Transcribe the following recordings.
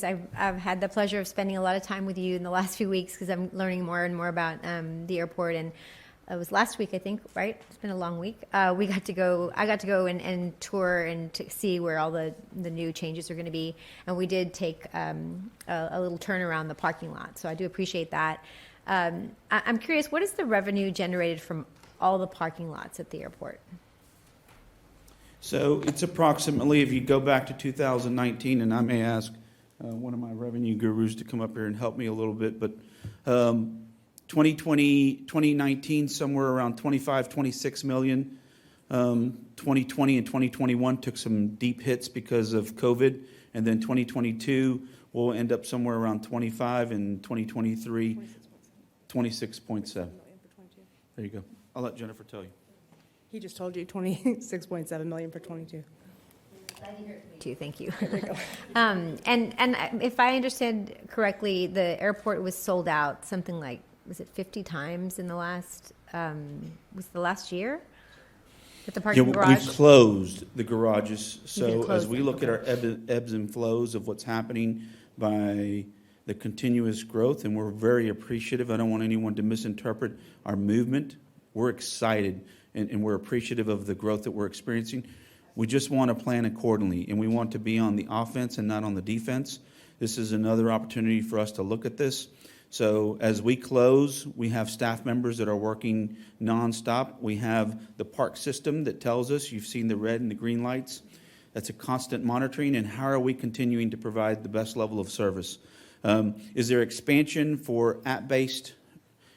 I've had the pleasure of spending a lot of time with you in the last few weeks because I'm learning more and more about the airport. And it was last week, I think, right? It's been a long week. I got to go and tour and to see where all the new changes are going to be. And we did take a little turn around the parking lot. So I do appreciate that. I'm curious, what is the revenue generated from all the parking lots at the airport? So it's approximately, if you go back to 2019, and I may ask one of my revenue gurus to come up here and help me a little bit, but 2019, somewhere around 26 million. 2020 and 2021 took some deep hits because of COVID, and then 2022 will end up somewhere around 25, and 2023, 26.7. There you go. I'll let Jennifer tell you. He just told you 26.7 million for 22. Thank you. And if I understand correctly, the airport was sold out something like, was it 50 times in the last, was the last year? At the parking garage? We closed the garages. So as we them, look at our ebbs and flows of what's happening by the continuous growth, and we're very appreciative. I don't want anyone to misinterpret our movement. We're excited and we're appreciative of the growth that we're experiencing. We just want to plan accordingly, and we want to be on the offense and not on the defense. This is another opportunity for us to look at this. So as we close, we have staff members that are working nonstop. We have the park system that tells us, you've seen the red and the green lights. That's a constant monitoring, and how are we continuing to provide the best level of service? Is there expansion for app-based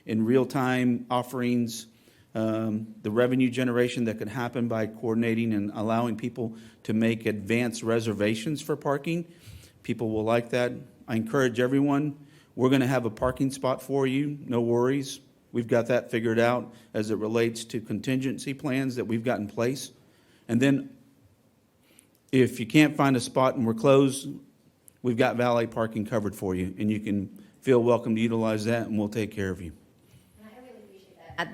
in real-time offerings? The revenue generation that could happen by coordinating and allowing people to make advanced reservations for parking. People will like that. I encourage everyone, we're going to have a parking spot for you, no worries. We've got that figured out as it relates to contingency plans that we've got in place. And then if you can't find a spot and we're closed, we've got valet parking covered for you, and you can feel welcome to utilize that, and we'll take care of you.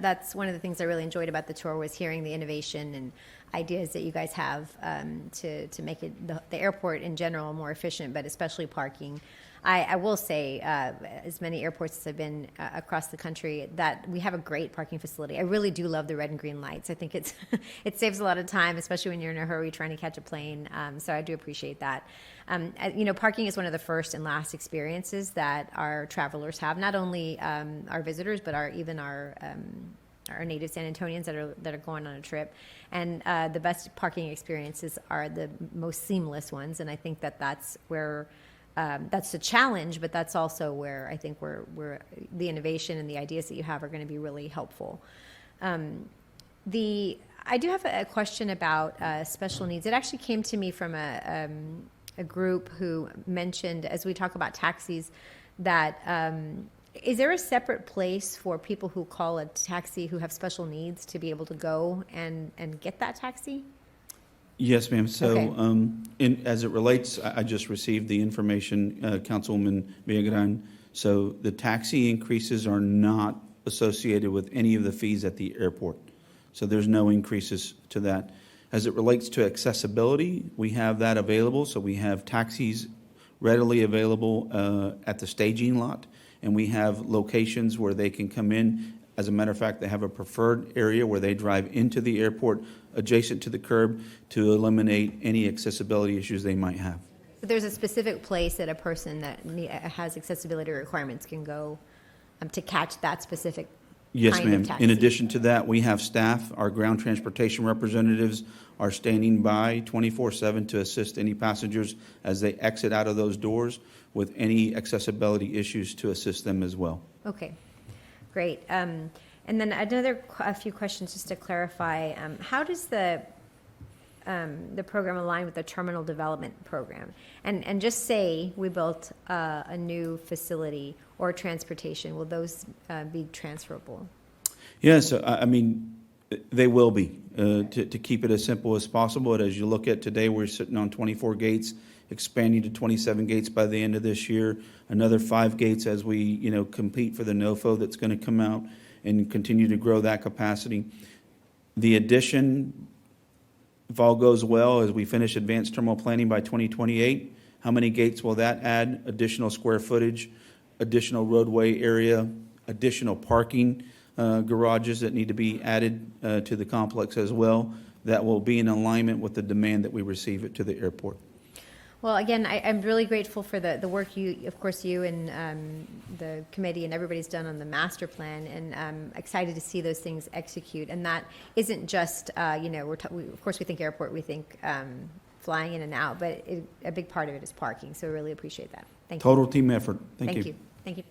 That's one of the things I really enjoyed about the tour, was hearing the innovation and ideas that you guys have to make it the airport in general more efficient, but especially parking. I will say, as many airports as I've been across the country, that we have a great parking facility. I really do love the red and green lights. I think it saves a lot of time, especially when you're in a hurry trying to catch a plane. So I do appreciate that. Parking is one of the first and last experiences that our travelers have, not only our visitors, but even our native San Antonians that are going on a trip. And the best parking experiences are the most seamless ones. And I think that's where that's a challenge, but that's also where I think we're the innovation and the ideas that you have are going to be really helpful. I do have a question about special needs. It actually came to me from a group who mentioned, as we talk about taxis, that is there a separate place for people who call a taxi who have special needs to be able to go and get that taxi? Yes, ma'am. So Okay. as it relates, I just received the information, Councilwoman Villagran. So the taxi increases are not associated with any of the fees at the airport. So there's no increases to that. As it relates to accessibility, we have that available. So we have taxis readily available at the staging lot, and we have locations where they can come in. As a matter of fact, they have a preferred area where they drive into the airport adjacent to the curb to eliminate any accessibility issues they might have. But there's a specific place that a person that has accessibility requirements can go to catch that specific Yes, kind ma'am. of taxi. In addition to that, we have staff. Our ground transportation representatives are standing by 24/7 to assist any passengers as they exit out of those doors with any accessibility issues to assist them as well. Okay, great. And then a few questions just to clarify. How does the program align with the terminal development program? And just say we built a new facility or transportation, will those be transferable? Yes, I mean, they will be, to keep it as simple as possible. And as you look at today, we're sitting on 24 gates, expanding to 27 gates by the end of this year, another 5 gates as we, compete for the NOFO that's going to come out and continue to grow that capacity. The addition, if all goes well, as we finish advanced terminal planning by 2028, How many gates will that add? Additional square footage, additional roadway area, additional parking garages that need to be added to the complex as well. That will be in alignment with the demand that we receive it to the airport. Well, again, I'm really grateful for the work of course, you and the committee and everybody's done on the master plan, and I'm excited to see those things execute. And that isn't just, of course, we think airport, we think flying in and out, but a big part of it is parking. So I really appreciate that. Thank you. Total team effort. Thank you. Thank you.